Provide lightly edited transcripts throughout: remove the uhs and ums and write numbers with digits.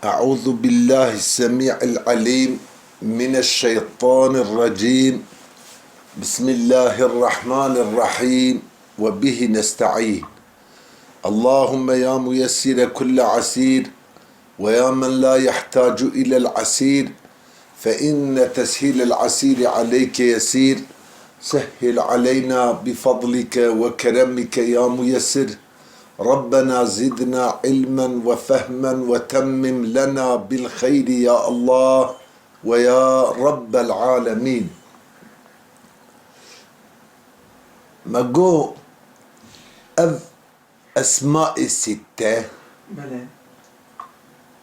أعوذ بالله السميع العليم من الشيطان الرجيم. بسم الله الرحمن الرحيم وبه نستعين. اللهم يا ميسر كل عسير ويا من لا يحتاج إلى العسير فإن تسهيل العسير عليك يسير. سهل علينا بفضلك وكرمك يا ميسر. ربنا زدنا علما وفهما وتمم لنا بالخير يا الله ويا رب العالمين. مقو أسماء الستة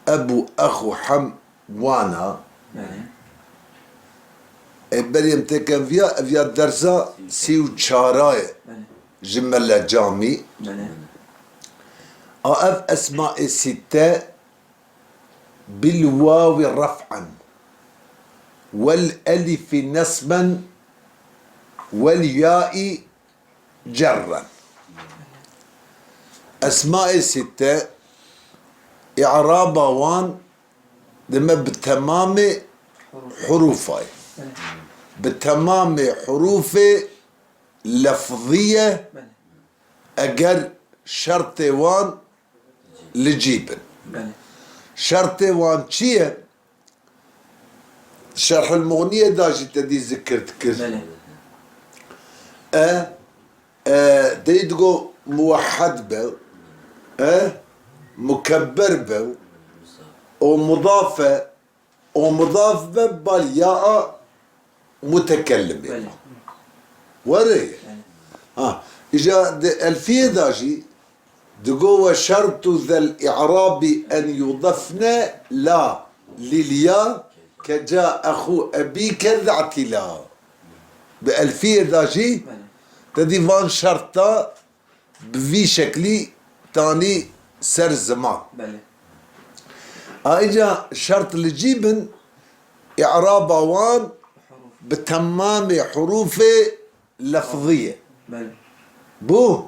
أبو أخو حم وانا بريم تكن فيا درسا سيو شاراي جملة جامي أسماء الستة بالواو رفعا والألف نصبا والياء جرا. أسماء الستة إعرابا وان لما بتمام حروفها بتمام حروف لفظية أجر شرط وان لجيبن شرط وان شيء شرح المغنية داجي تدي ذكرت كر تيدقو موحد بو مكبر بو ومضافة ومضاف بالياء متكلم وري إجا الفية داجي دقوا شرط ذا الإعراب أن يضفنا لا للياء كجاء أخو أبيك ذا اعتلاء بألفية داجي تدي فان شرطة بفي شكلي تاني سر زمان اجا شرط لجيبن إعراب وان بتمام حروف لفظية بو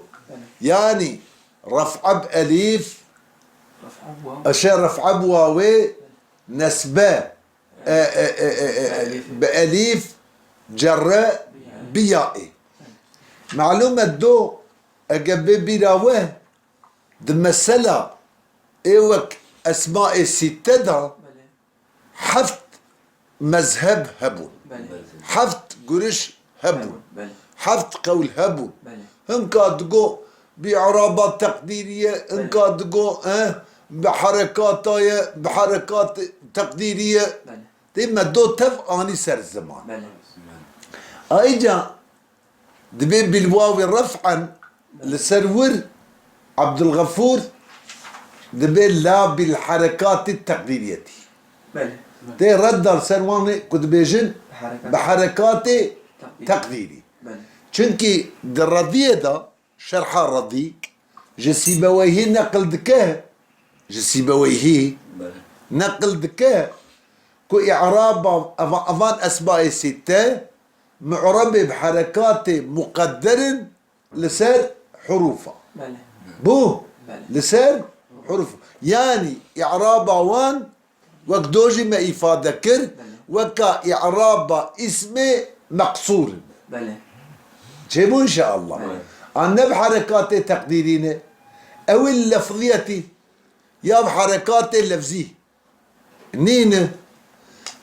يعني رفع بأليف أشياء رفع بواوي نسبة بأليف جراء بيائي معلومة دو أقبي براوه دمسلا إيوك أسماء الستة دا حفت مذهب هبون حفت قرش هبون حفت قول هبون هم كادقو بإعرابات تقديرية هم كادقو بحركات تقديرية ديما دو تف آني سر الزمان ايجا دبي بالواو رفعا لسرور عبد الغفور دبي لا بالحركات التقديرية دي رد سرواني كنت بيجن بحركات تقديري چونكي الرضية دا شرحها الرضيك جسيبويه نقل دكاه جسيبويه نقل دكاه كو إعراب أفان أسماء الستة معرب بحركات مقدر لسر حروفه بو لسر حروفه يعني إعراب وان وكدوجي ما إفادة كر وكا إعراب اسم مقصور جيبوا إن شاء الله أنا بحركات تقديرين أو اللفظية يا بحركات اللفظية نين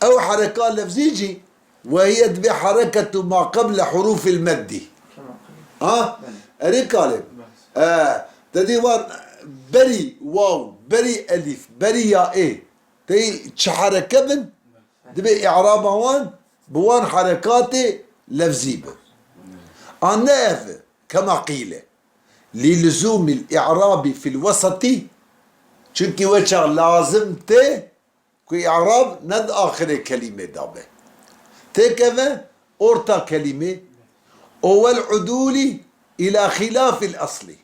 أو حركات لفظية وهي بحركة ما قبل حروف المد أريكالب تديوان بري واو بري ألف بري يا إيه تي حركة بن دبي إعراب وان بوان حركات لفظية أنا كما قيل للزوم الإعراب في الوسط چونكي وجه لازم تي كي إعراب ند آخر كلمة دابه تكذا أورتا كلمة أو العدول إلى خلاف الأصل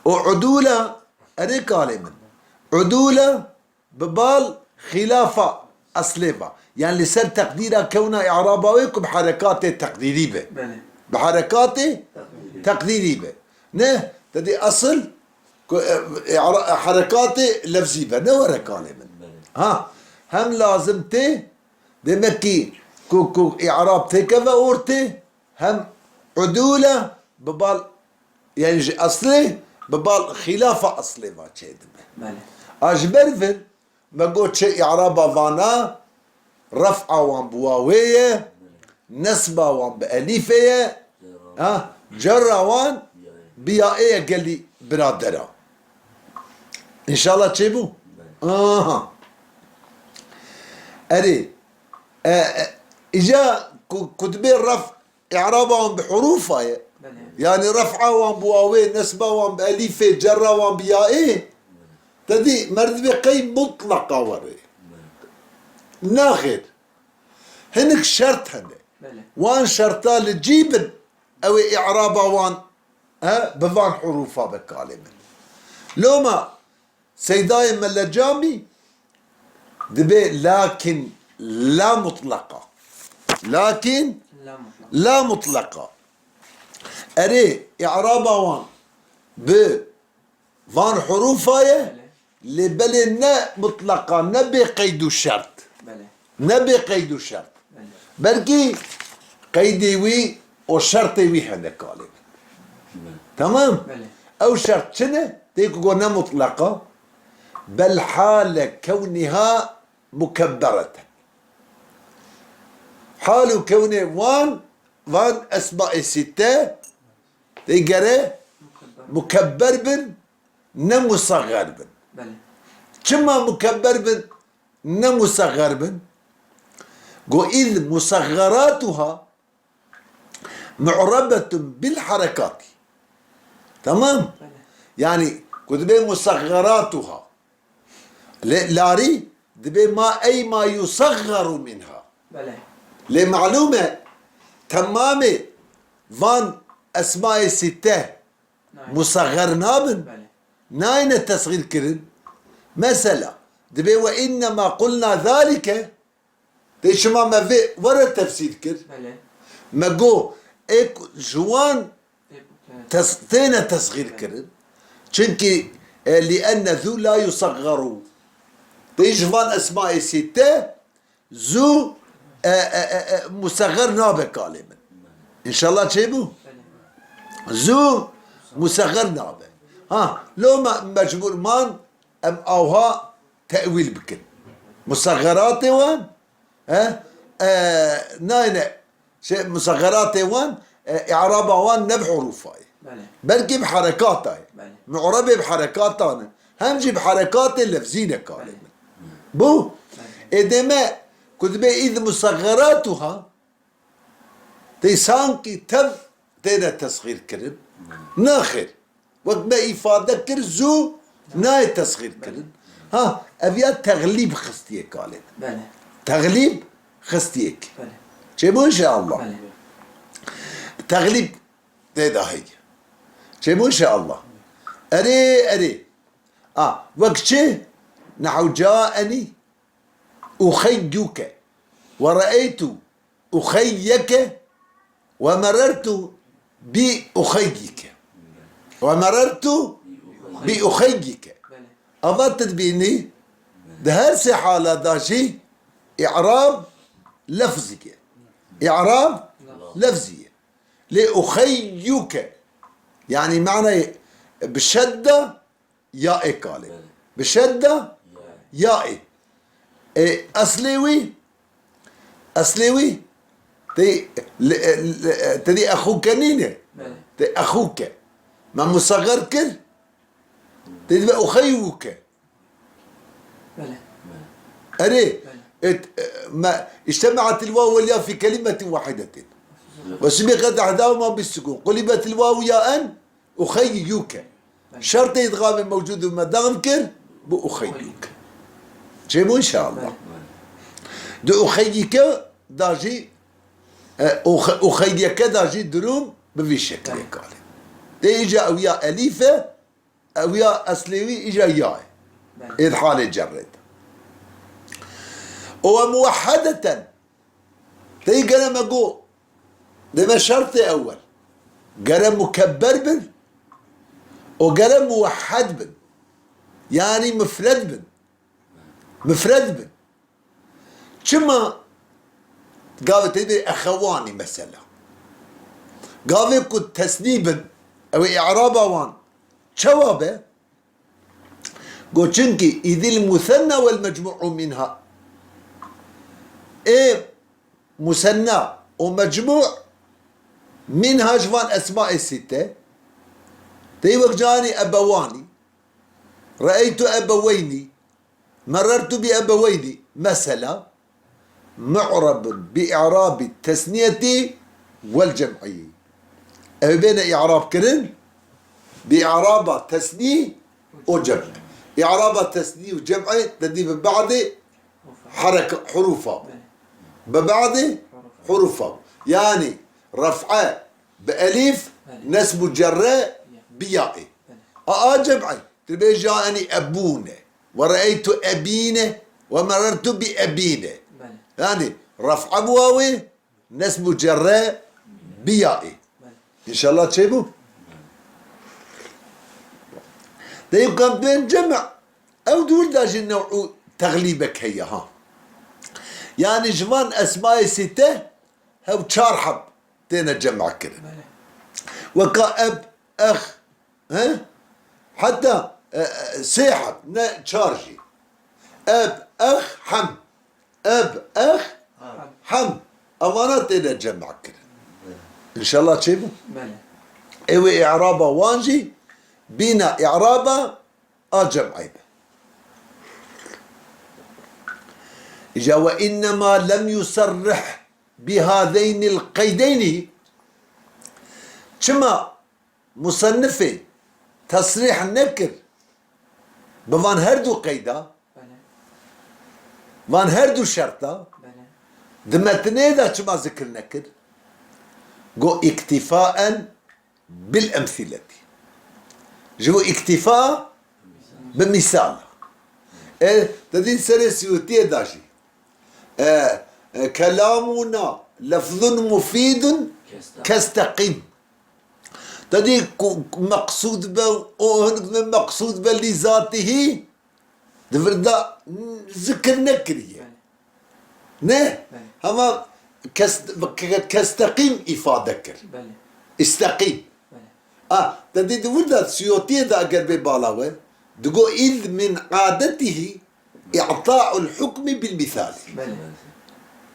وعدولة أنا كلمة عدولة ببال خلاف أصلها يعني لسر تقديرها كونها إعرابويكم بحركات تقديرية بحركات تقديرية نه تدي أصل حركاتي لفظي بنا كالما. ها هم لازمتي دمكي كو إعراب تكفى أورتي هم عدولة ببال يعني أصلي ببال خلافة أصلي ما تشيدم. أجبر ما قلت شيء إعرابا فانا رفعة وان بواوية نسبة وان بأليفية جرة وان بيائية قال لي برادرة إن شاء الله تشيبو. أري إجا كتبين رفع إعرابا بحروفها يعني رفعة وان بواوي نسبة وان بأليفة جرة وان بيائية تدي مرتبة قي مطلقة وري ناخد هنك شرط هنك وان شرطا لجيبن أو إعرابا وان بفان حروفها بكالمة لو ما سيداي من الجامي دبي لكن لا مطلقة لكن لا مطلقة أري إعرابا وان بفان حروفها لبلنا مطلقة نبي قيد الشرط نبي قيد الشرط بلكي قيدي وي وشرطي وي هذا كالمة تمام أو شرط شنو تيكو قلنا مطلقة بل حال كونها مكبرة حال كونه وان أسماء ستة تيقرأ مكبر بن نمصغر بن كما مكبر بن نمصغر بن قو إذ مصغراتها معربة بالحركات تمام يعني كتبين مصغراتها لاري دبي ما أي ما يصغر منها لمعلومة تمامة فان أسماء ستة مصغر نابن ناين التصغير كرن مثلا دبي وإنما قلنا ذلك تيشما ما في ورا التفسير كر ما جو إيك جوان تينا تصغير كرن چونكي لأن ذو لا يصغر تيجفان أسماء ستة ذو مصغر نابه كالما إن شاء الله تشيبو ذو مصغر نابه لو ما مجبور مان أم أوها تأويل بكن مصغرات وان ناينة شيء مصغرات وان إعرابها وان نبع حروفها بلكي بحركاتها معربة بحركاتها همجي بحركات اللفزينة كالما بو إدما كتبه إذ مصغراتها تيسانكي تب تينا تصغير كرن ناخر وقت ما إفادة كر زو ناي تصغير كرن أبيات تغليب خستيك كالما تغليب خستيك شبو إن شاء الله تغليب تيدا هي شبو إن شاء الله أري وقت شي نحو جاءني أخيك ورأيت أخيك ومررت بأخيك ومررت بأخيك أضطت بإني ده هسه حالة داشي إعراب لفظي إعراب لفظي لأخيك يعني معنى بشدة يائي كالي بشدة يائي أصليوي تدي أخوك نينة أخوك ما مصغر كر تدي أخيوك أري ما اجتمعت الواو والياء في كلمة واحدة وسبقت أحداهما بالسكون قلبت الواو ياء أخيوك شرط إدغام موجود ما دغم كر بأخيوك جيبوا إن شاء الله دو أخيك داجي أخيك داجي دروم بفي شكل قال دي إجا أويا أليفة أويا أصليوي إجا ياء إذ حال جرد وموحدة تي قرم أقو لما شرط أول قرم مكبر بر وقال موحد بن يعني مفرد بن مفرد بن كما قال تدري أخواني مثلا قال كنت تسنيبا أو إعرابا وان شوابه قلت شنكي إذ المثنى والمجموع منها إيه مثنى ومجموع منها جوان أسماء الستة تيوك جاني أبواني رأيت أبويني مررت بأبويني مثلا معرب بإعراب التثنية والجمعية أو بين إعراب كرن بإعراب تثنية وجمع إعراب التثنية والجمع تدي ببعض حركة حروفها ببعض حروفها يعني رفعة بألف نسب جراء بياء جمعي تبي جاءني أبونا ورأيت أبينا ومررت بأبينا يعني رفع بواوي نسب جراء بياء إن شاء الله تشيبوا طيب كان بين جمع أو دول داج النوع تغليبك هي ها يعني جمان أسماء ستة هو تشارحب تينا جمع كده وكأب أخ ها حتى سيحب تشارجي أب أخ حم أب أخ حم أمانة تينا جمع كده إن شاء الله تشيبوا إيوه إعرابه وانجي بنا إعرابه جمعي إجا وإنما لم يصرح بهذين القيدين كما مصنفه تصريح النكر بفان هردو قيدا فان هردو شرطة دمتني ذا كما ذكر نكر قو اكتفاء بالأمثلة جو اكتفاء بمثال تدين سنة سيوتية داشي كلامنا لفظ مفيد كاستقيم تدي مقصود مقصود لذاته دفردا ذكر نكرية نه هما كاستقيم إفادة كر استقيم تدي دفردا سيوتية دا أقر ببالاوه دقو إذ من عادته إعطاء الحكم بالمثال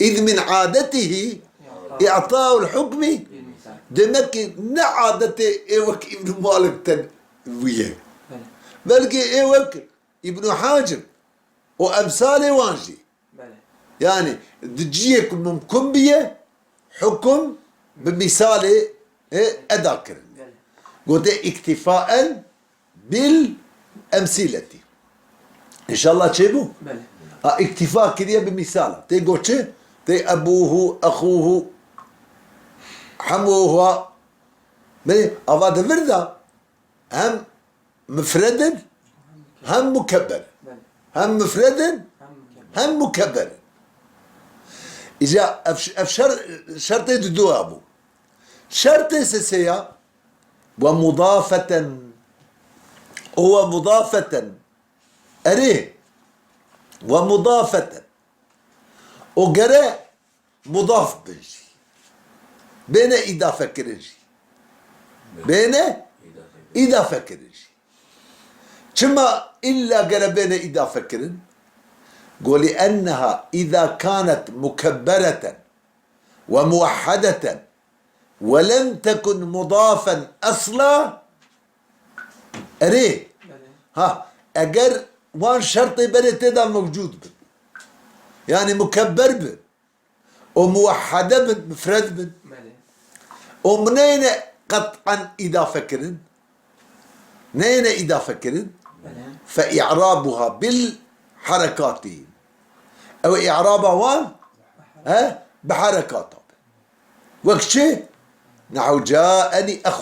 إذ من عادته إعطاء الحكم دمك نعادته إيوك ابن مالك تنويه بلكي إيوك ابن حاجب وأمثال وانجي يعني دجيك ممكن بيه حكم بمثال أذاكر قلت اكتفاء بالأمثلة إن شاء الله تشيبوا اكتفاء كذا بمثال تيقول شيء تي أبوه أخوه حموه أفاد فردا هم مفردا هم مكبر هم مفردا هم مكبر إذا شرط دو أبو شرط سيا ومضافة هو مضافة أريه ومضافة وقراء مضاف بنجي بين إضافة كرنجي بين إضافة كرنجي كما إلا قال بين إضافة كرن قول لأنها إذا كانت مكبرة وموحدة ولم تكن مضافا أصلا أريه ها أجر وان شرطي بنت هذا موجود بن يعني مكبر بن وموحدة بن مفرد بن ومنين قطعا إضافة كرن نين إضافة كرن فإعرابها بالحركات أو إعرابها وان بحركاتها وكشي نحو جاءني أخ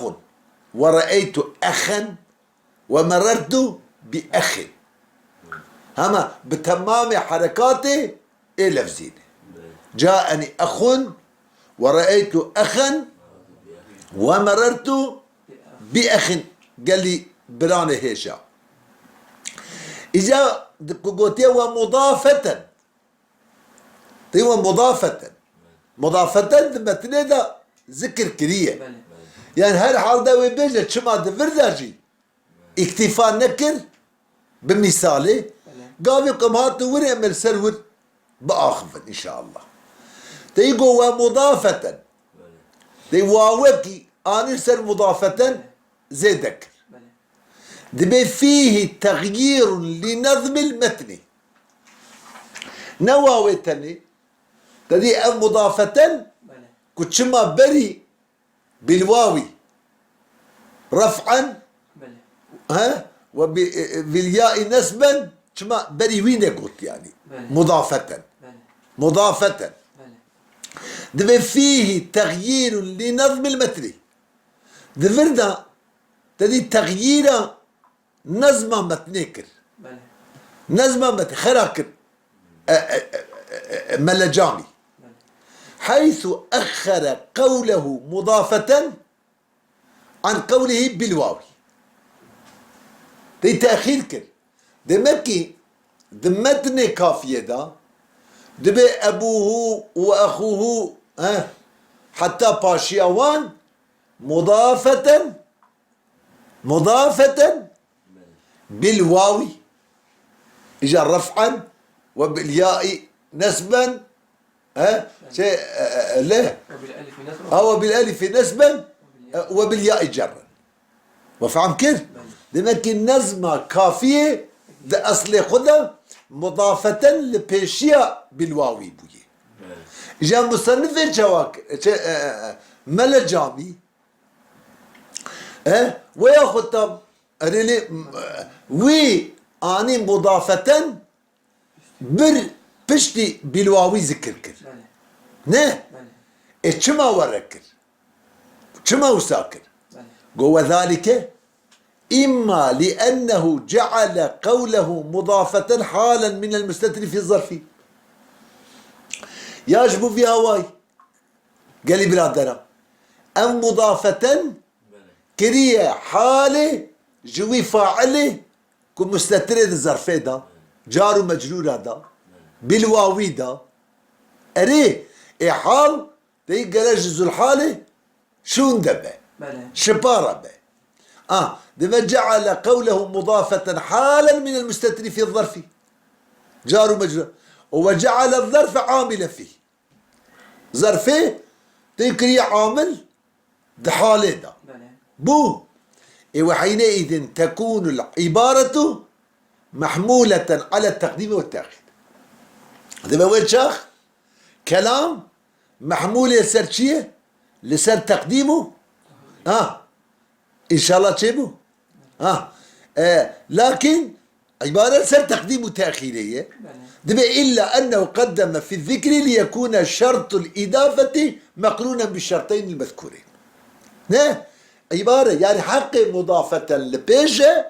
ورأيت أخا ومررت بأخ هما بتمام حركاته لفظين جاءني أخ ورأيت أخا ومررت بأخ قال لي برانه هيشا إذا قوتي ومضافة تيوا مضافة مثل ده ذكر كريه يعني هر حال ده ويبيجت شما دفرداجي اكتفاء نكر بمثالي قابل قمهات وري امر سرور بآخفا ان شاء الله تيقو ومضافة تي واوكي اني سر مضافة زيدك دبي فيه تغيير لنظم المتن نواويتني تدي مضافة كتشما بري بالواوي رفعا ها وبالياء نسبا شما بري وين قلت يعني مضافة دبي فيه تغيير لنظم المتن دفرنا تدي تغيير نظم متنكر نظم متن خراكر ملجامي حيث أخر قوله مضافة عن قوله بالواو دي تأخير كر دمكي دمتني كافية دا دبي أبوه وأخوه حتى باشيوان مضافة بالواو إجا رفعا وبالياء نسبا شيء لا وبالالف نسبا أو بالالف نسبا وبالياء جرا وفهم كيف؟ لكن نزمة كافية ده أصل خدا مضافة لبيشيا بالواوي بوي جاء مصنف جواك ملجامي وياخذ طب وي اني مضافة بشتي بالواوي ذكر كر نه اتشما وركر شما وساكر قوة ذلك إما لأنه جعل قوله مضافة حالا من المستتر في الظرف يجب في هواي قال لي برادرة أم مضافة كريه حالة جوي فاعله كمستتر الظرف ده جار ومجرور هذا بالواوي ده أري حال تي قال جزء الحالة شون دبه شبارة به لما جعل قوله مضافة حالا من المستتر في الظرف جار ومجرور وجعل الظرف عاملا فيه ظرفه تكري عامل دحاله ده بو وحينئذ تكون العبارة محمولة على التقديم والتأخير هذا وين شاخ كلام محمول يسر شيء لسر تقديمه إن شاء الله تشيبه لكن عبارة سر تقديم تأخيرية دبي إلا أنه قدم في الذكر ليكون شرط الإضافة مقرونا بالشرطين المذكورين عبارة يعني حق مضافة لبيشة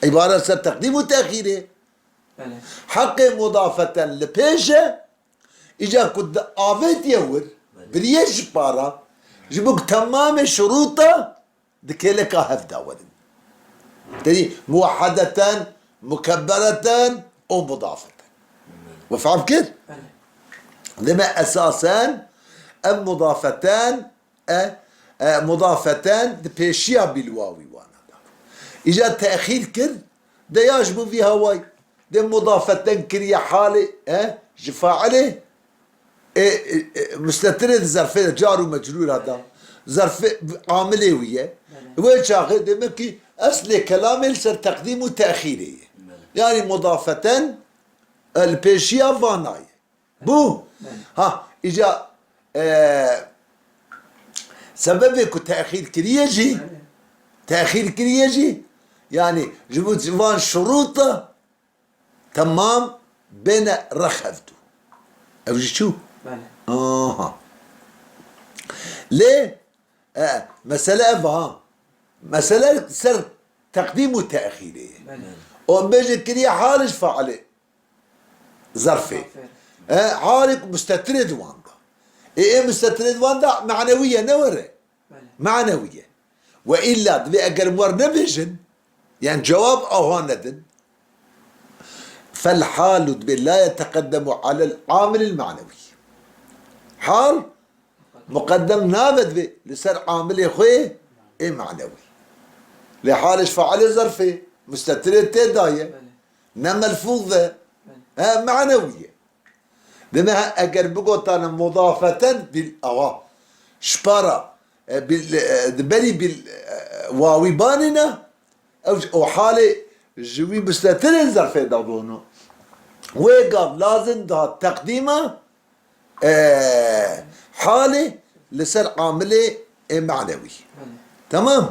عبارة سر تقديم تأخيرية حق مضافة لبيشة إجا كنت آفيت يور بريش بارا جبوك تمام شروطه دكيلك هفدا ورد تدي موحدة مكبرة أو مضافة وفهم كده لما أساسا مضافتان مضافتان بيشيا بالواوي وانا إجا تأخير كر ده يجب فيها واي ده مضافتان كريا حالي جفاعله مستترد ظرفين جار ومجرور هذا ظرف عامله وياه وين شاغل دمكي اصل كلام سر تقديم وتاخيري يعني مضافة البيشيا فاناي بو اجا سببك تاخير كريجي يعني جبوت فان شروطه تمام بين رخفته او شو ليه مسألة مسألة سر تقديم وتأخيرية وبيجي كريه حالش فعله ظرفي حالك مستترد واندا مستترد واندا معنوية نورة معنوية وإلا دبي أجر مور نبيجن يعني جواب أهاندن فالحال دبي لا يتقدم على العامل المعنوي حال مقدم نابد بي لسر عامل خوي اي معنوي لحالش فعل ظرفي مستتر تداية نما الفوضة معنوية دما اگر بقوتانا مضافة بالأوا شبارا دبري بالواوي باننا او حالي جوي مستتر ظرفي دابونو ويقاب لازم ده تقديمه حالي لسر عامله معنوي تمام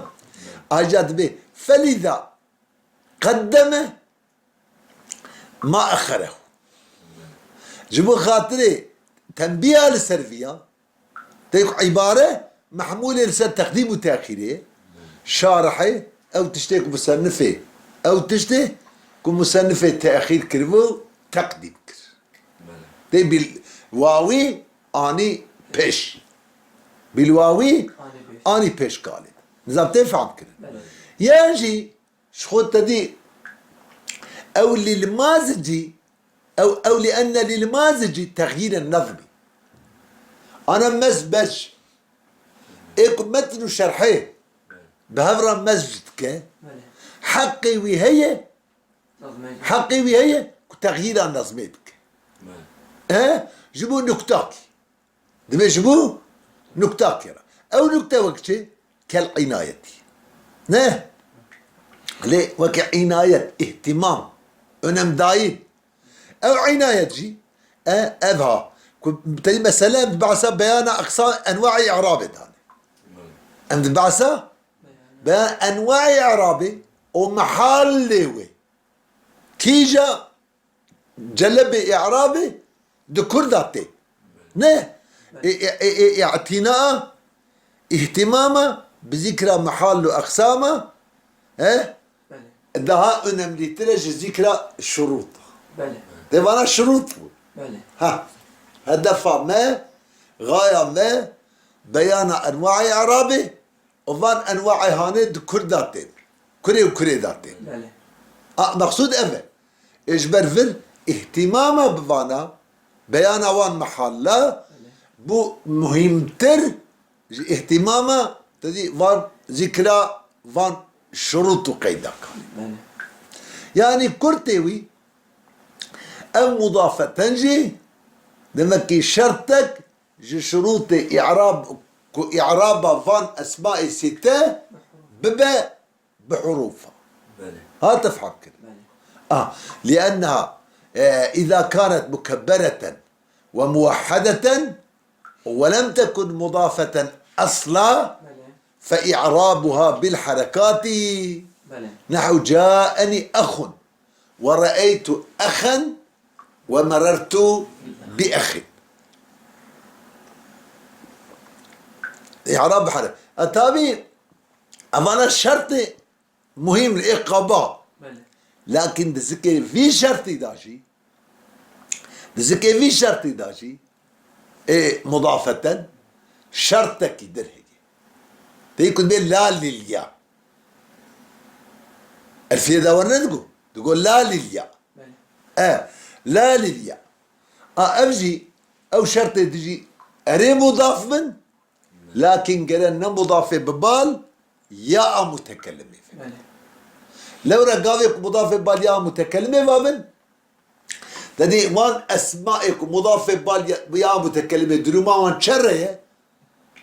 اجاد به فلذا قدم ما اخره جبو خاطري تنبيه للسرفيه تيك عباره محموله لسر تقديم وتاخيره شارحه او تشتيك مصنفه او تشتي كمصنفه تاخير كربو تقديم كر تي بالواوي اني بيش بالواوي اني بيش قالت نظام تفهم كده يجي شخوت دي او للمازجي او لان للمازجي تغيير النظمي انا مزبج ايكم متن شرحيه بهبرا مسجدك حقي وهي حقي وهي تغيير النظميتك جيبوا نكتاكي دبي جيبوا نكتاكي او نكتة وقتي كالعناية نه ليه وكعناية اهتمام انم دايد او عناية جي ابها مثلا بعثة بيان اقسام انواع اعراب هذا ام بعثة بيان انواع اعرابي ومحل ليوي كيجا جلب اعرابي ذكر ذاتي نه اعتناء اهتماما بذكرى محل واقسامه دها انم لترج ذكرى الشروط ده انا شروط ها هدف ما غايه ما بيان انواع اعرابي وفان انواع هاني ذكر ذاتي كري وكري ذاتي مقصود افه اجبر فر اهتماما بفانا بيان وان محله بو مهمتر اهتماما تدي وان ذكرى وان شروط وقيدك يعني كرتوي او مضافة تنجي دمكي شرطك جي شروط اعراب فان اسماء ستة ببا بحروفها ها تفهم كده لانها اذا كانت مكبرة وموحدة ولم تكن مضافة اصلا فاعرابها بالحركات نحو جاءني اخ ورأيت اخا ومررت باخ اعراب بحركة اتابي امانة الشرط مهم الاقابة لكن دزكي في شرطي داشي دزكي في شرطي داشي مضافة شرطك درهجي تيكون بين لا للياء الفيه دور تقول لا للياء لا للياء ابجي او شرطي تجي اري مضاف من لكن قالنا مضاف ببال ياء متكلمه لو رقاويك مضاف بال ياء متكلمه وابن تدي وان اسمائك مضاف بال ياء متكلمه دروما وان شريه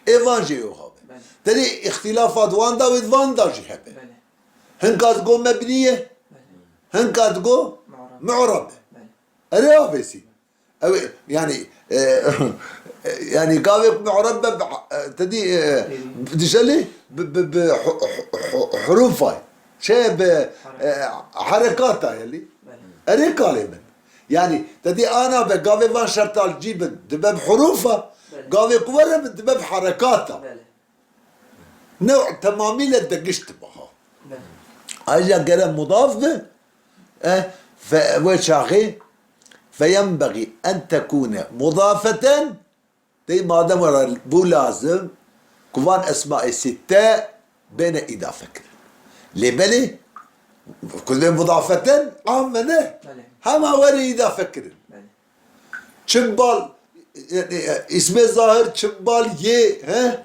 ايفان جيو هذا تدي اختلافات وان دا وان دا جي هبه هنكا تقول مبنيه هنكا تقول معربه اريافيسي او يعني يعني قاويك معربه تدي بدشلي بحروفها شيء بحركاتها يلي اري كلمه يعني تدي انا بقاوي فان شرط الجيب دباب حروفها قاوي قوره دباب حركاتها نوع تمامي لدقشت بها اجا قال مضاف به وشاخي فينبغي ان تكون مضافة ما دام بو لازم كفان اسماء ستة بين إضافة كرن لبلي كل مضافة عامة بله هما وري إضافة كرن بله شبال يعني اسم ظاهر شبال يه ها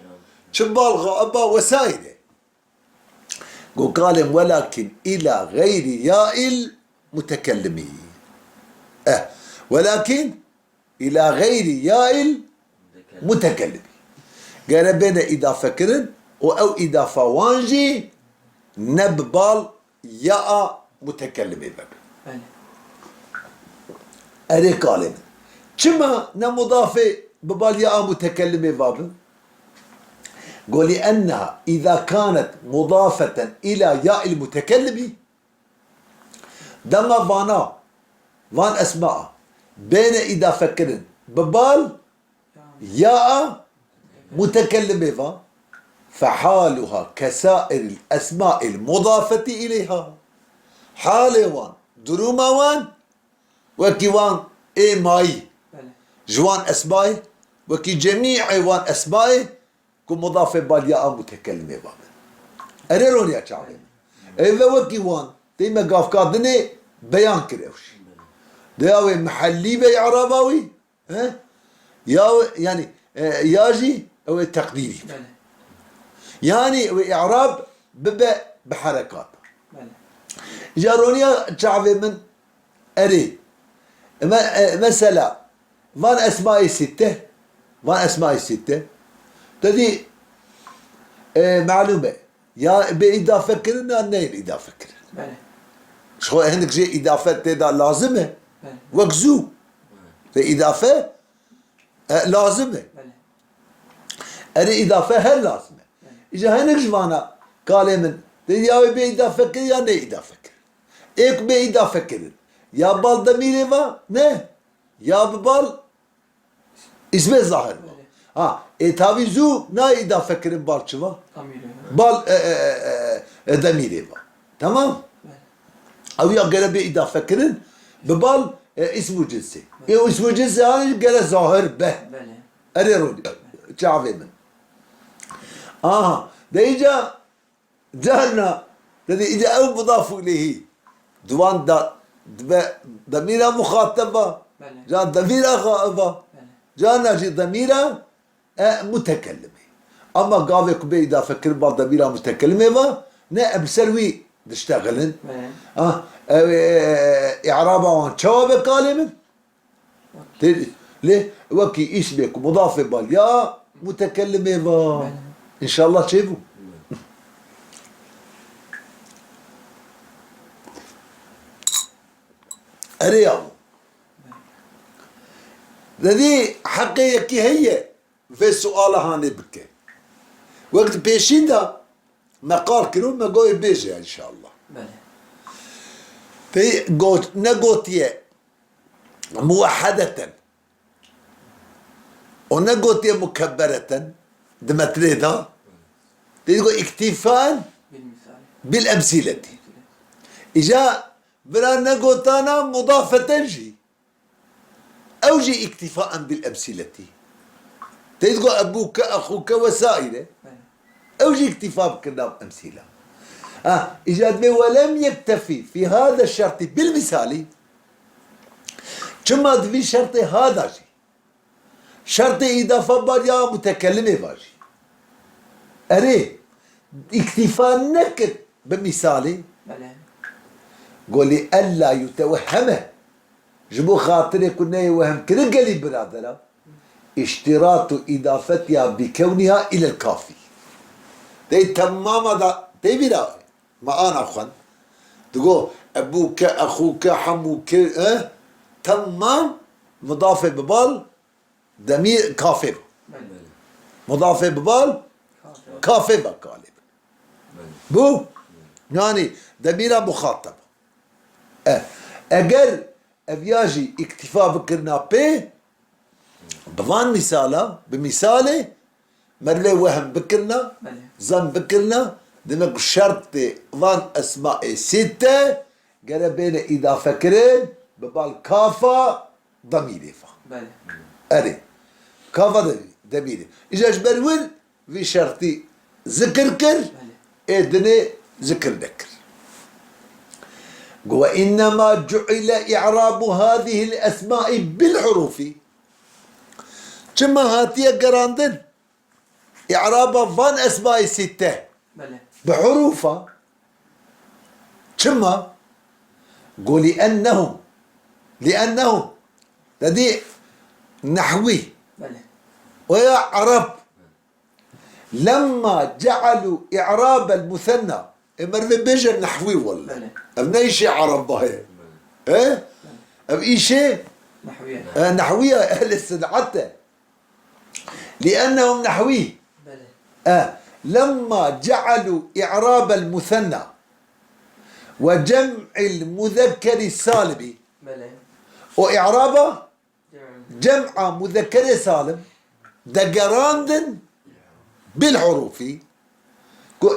شبال غائبة وسائل قال ولكن إلى غير ياء المتكلمين ولكن إلى غير ياء المتكلمين قال بين إضافة كرن أو إضافة وانجي نببال ياء متكلمين بله أري قالين كما نمضافة ببال ياء متكلمة باب قول لأنها إذا كانت مضافة إلى ياء المتكلم دم فانا فان أسماء بين إضافة كرن ببال ياء متكلمة فان فحالها كسائر الأسماء المضافة إليها حال وان دروما وان وكيوان إيه ماي بله جوان أسمائي وكي جميع وان أسمائي كم مضافة بالياء متكلمة باب أريرون يا شعبي إذا وكي وان تيما قاف كادني بيان كريوش داوي محلي بيعرباوي ها يا يعني ياجي أو تقديري بله يعني وإعراب بباء بحركات بله جارونيا شعبي من أري مثلا فان أسمائي ستة فان أسمائي ستة تدي معلومة يا بإضافة كرنا نين إضافة كرنا بله شو عندك شيء إضافة تدا لازمة بله وكزو إضافة لازمة بله أري إضافة هل لازمة إذا هنك جوانا قال من تدي يا بإضافة كرنا يا نين إضافة كرنا إيك بإضافة كرنا يا بال ضميري ما نه يا ببال اسم ظاهر تابي زو نا إضافة كرنا بال شوا ضميره بال ضميري ما تمام بله او يا قال بإضافة كرن ببال اسمه جنسي إيه اسمه جنسي يعني قال ظاهر به بله أري رودي شعبي من ده إجا جانا ده إجا أو مضاف إليه دوان دا ضميرة مخاطبة بله جان ضميرة غائبة بله جانا جي ضميرة متكلمة أما قابك بإضافة كرن بال ضميرة متكلمة ما نا بسلوي تشتغلن بله إعرابه عن شواب كلمة ليه وكي اسمك مضاف بالياء متكلمة با إن شاء الله تشوفوا أريام ذي حقيقة هي في السؤال هاني بك وقت بيشيدا مقال كنون ما قوي بيجي إن شاء الله بله في نقوتية موحدة ونقوتية مكبرة دمتريدا تقول اكتفاء بالمثال بالأمثلة إجا بلا نقوتانا مضافة جي أو جي اكتفاء بالأمثلة تقول أبوك أخوك وسائله بله أو جي اكتفاء بكلام أمثلة إيجاد ولم يكتفي في هذا الشرط بالمثال ثم في شرط هذا شيء شرط إضافة بريا متكلمة باجي أري اكتفاء نكت بمثالي بله قولي ألا يتوهمه جبو خاطري كنا يوهم كرقلي برادرة اشتراط إضافتها بكونها إلى الكافي دي تماما دا دي بلا ما أنا أخوان تقول أبوك أخوك حموك تمام مضافة ببال ضمير كافي بله مضافة ببال كافي بقالب بو يعني ضمير مخاطب أجر أبياجي اكتفاء بكرنا بي بفان مثالا بمثالي مرلي وهم بكرنا بله زن بكرنا دمك شرط فان اسماء ستة قال بين إضافة كرين ببال كافة ضميري فا بله أري كافة ضميري إذا جبرول في شرطي ذكر كر بله إدني ذكر ذكر. وإنما جعل إعراب هذه الأسماء بالحروف كما هاتي قراندن إعراب فان أسماء ستة بحروفها كما قول لأنهم لدي نحوي ويا عرب لما جعلوا إعراب المثنى مرة بيجي نحوي والله أبني شيء عرب هاي إيه أبي شيء نحوية نحوية أهل الصنعة لأنهم نحوي لما جعلوا إعراب المثنى وجمع المذكر السالم وإعرابه جمع مذكر سالم دقراندن بالحروف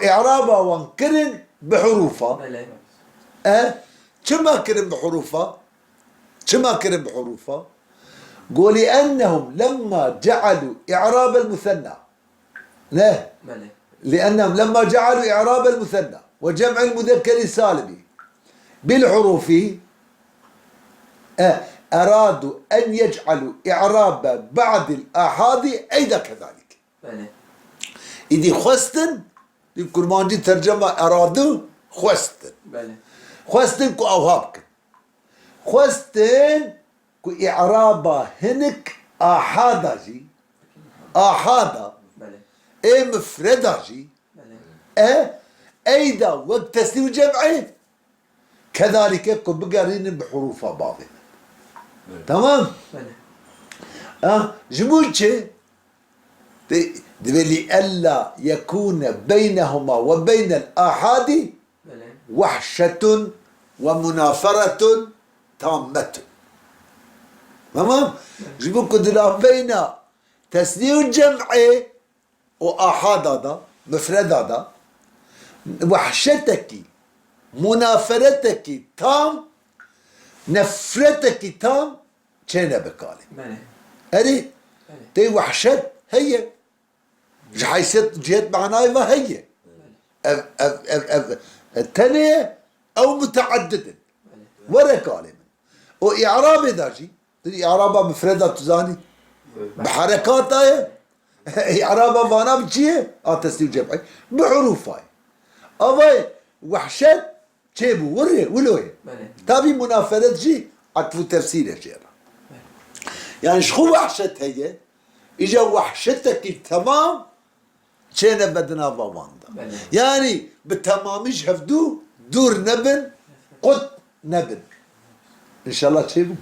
إعرابه وانكرن بحروفه كما كرن بحروفه قولي أنهم لما جعلوا إعراب المثنى لا لأنهم لما جعلوا إعراب المثنى وجمع المذكر السالم بالحروف أرادوا أن يجعلوا إعراب بعض الآحاد أيضا كذلك إذا خواستن يمكن ما عندي ترجمة أرادوا خواستن خواستن كو أوهابك خواستن كو إعرابا هنك آحادا جي آحادا إيه مفردا جي أيضا وقت تسليم جمعي كذلك كو بقارين بحروفها بعضهم تمام جموجة لئلا يكون بينهما وبين الآحاد وحشة ومنافرة تامة تمام جيبوكو دلا بين تسنية الجمع وآحاد هذا مفرد هذا وحشتك منافرتك تام نفرتك تام كينا بكالي هذه تي وحشت هي حيث جهت معناها هي الثانية أو متعددة ورا كالي وإعراب ذاجي إعرابها مفردة تزاني بحركات هي إعرابها فانا بجيه تسليم جمعي بحروف هاي أباي وحشت شيبو ولوه تابي منافرة جي عطفو تفسير جيرا يعني شخو وحشت هي إجا وحشتك التمام شينا بدنا بواندا يعني بالتمام يجهفدو دور نبن قد نبن إن شاء الله تشيبو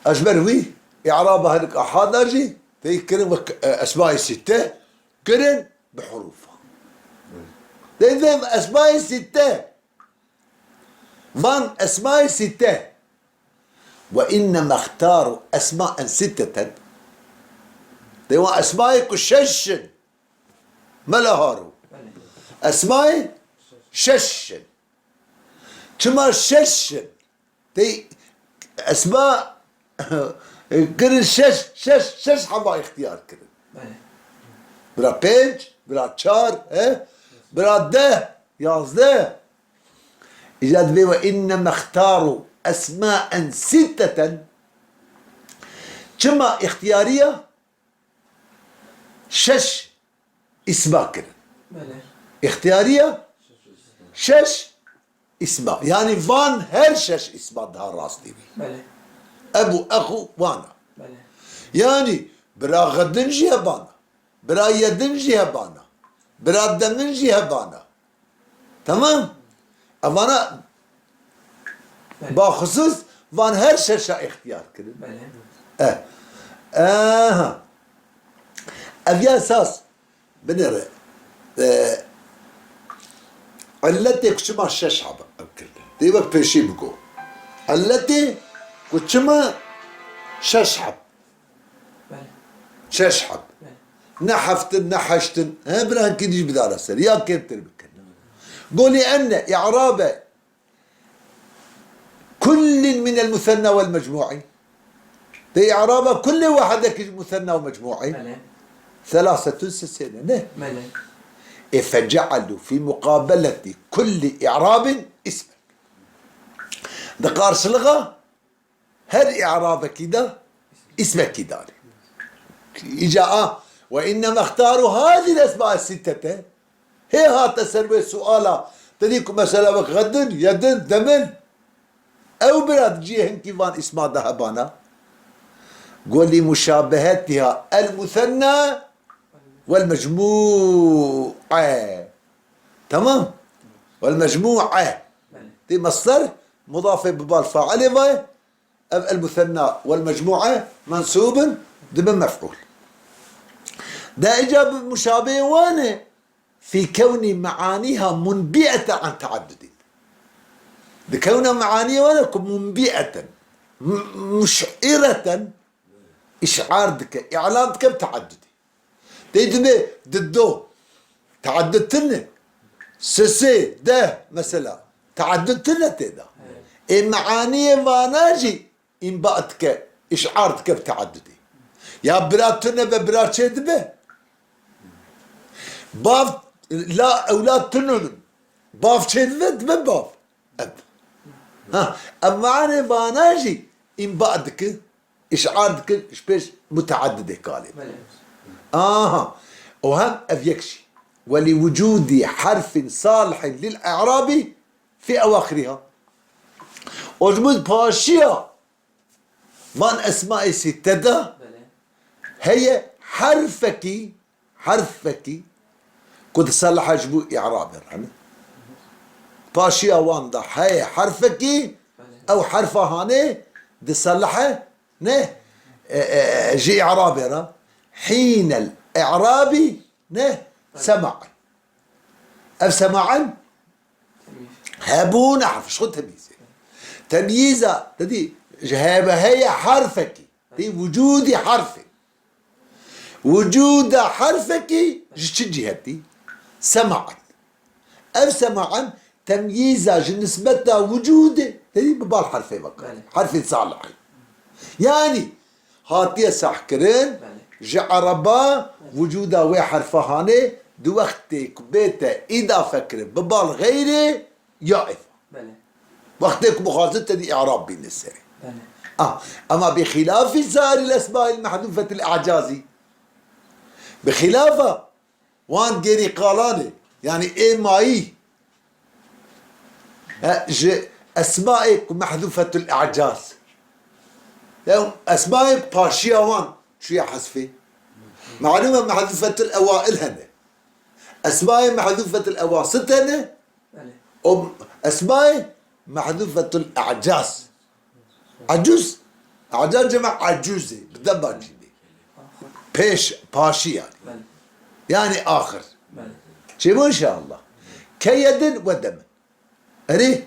أجبروي إعرابها هلك أحاداجي في كرن أسماء الستة كرن بحروفها إذا أسماء الستة من أسماء الستة وإنما اختاروا أسماء ستة ديوا أسماء كشش ملهارو أسماء شش كما شش دي أسماء كرن شش حبا اختيار كرن برا بيج برا تشار برا ده يازده إجاد بي وإنما اختاروا أسماء ستة كما اختيارية شش اسماء كرن اختيارية شش اسماء يعني فان هر شش اسماء دهار راس ديبي أبو أخو وانا يعني برا غدنجي هبانا برا يدنجي هبانا برا دنجي هبانا تمام أمانا بخصوص فان هر شاشة اختيار كرن أبي أساس بنرى علتي كشما شش حبا أبكر ديبك بيشي بقو علتي كشما شش حب شش حب نحفتن نحشتن برهن كديش بدار السر يا كيف تربك قولي أن إعراب كل من المثنى والمجموعي دي إعراب كل واحد مثنى ومجموعي 63 نه بله. فجعلوا في مقابلة كل إعراب اسما. دقار صلغة هل إعراب كده اسمك كده إجاء وإنما اختاروا هذه الأسماء الستة هي هات تسلوي سؤالا تديكم مثلا غد يد دمن أو براد جيهن كيفان اسمها ذهبانا قول لي مشابهتها المثنى والمجموعة تمام والمجموعة دي مصدر مضاف ببال فاعل المثنى والمجموعة منصوب ضمن مفعول ده إجابة مشابه وانا في كون معانيها منبئة عن تعدد بكون معانيها وانا منبئة مشعرة إشعارك إعلانك بتعدد تيجي ضده تعددتنا سسي ده مثلا تعددتنا تدا معانيها ما ناجي إن بقتك إشعارتك بتعددي يا براتنا ببرات شدبه باف لا أولاد تنون باف شدبه بباف أب ها أما أنا ما ناجي إن بقتك إشعارتك إيش متعددة كالب وهم أفيكشي ولوجود حرف صالح للإعراب في أواخرها وجود باشية من أسماء ستة هي حرفك كنت صلح جبو إعراب يعني باشية واندا هي حرفك أو حرفها هاني دي صلحه نه جي إعراب حين الإعراب نه سمعا أو سمعا هابون حرف شو تمييزة تدي جهابة هي حرفك دي وجود حرفك وجود حرفك جهتي سمعا أو سمعا تمييزة نسبتها وجود تدي ببال حرفي بقى حرفي صالح يعني هاتي سحكرين جعربا وجودا وي حرفهاني دو وقتك بيتا إذا فكر ببال غيري يائف وقتك مخاطبة دي إعراب بين السري أما بخلاف سائر الأسماء المحذوفة الإعجازي بخلافه وان جيري قالاني يعني إيه ماي أسمائك محذوفة الإعجاز أسمائك باشيا وان شو يحذفي معلومة محذوفة الأوائل هنا أسمائي محذوفة الأواسط هنا أسمائي محذوفة الأعجاز عجوز أعجاز جمع عجوزة بالضبط جدي بيش باشي يعني آخر شيء إن شاء الله كيد ودم أري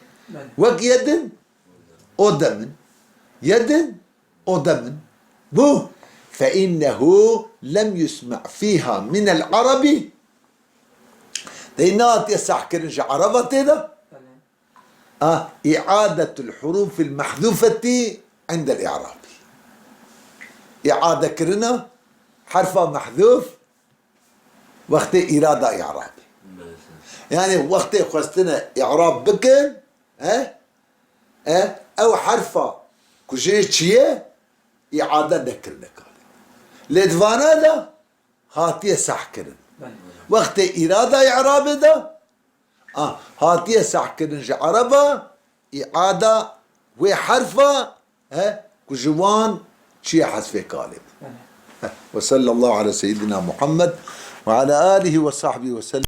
وك يد ودم يد ودم بو فإنه لم يسمع فيها من العرب دينات يسح كرنش عربة ده إعادة الحروف المحذوفة عند الإعراب إعادة كرنا حرف محذوف وقت إرادة إعراب يعني وقت خستنا إعراب بكن أو حرف كجيتشيه إعادة ذكرنا لدفانا ده هاتيه صح كرن وقت إرادة إعراب ده هاتيه صح كرن عربة إعادة وحرفة كجوان شيء حذف كالب وصلى الله على سيدنا محمد وعلى آله وصحبه وسلم.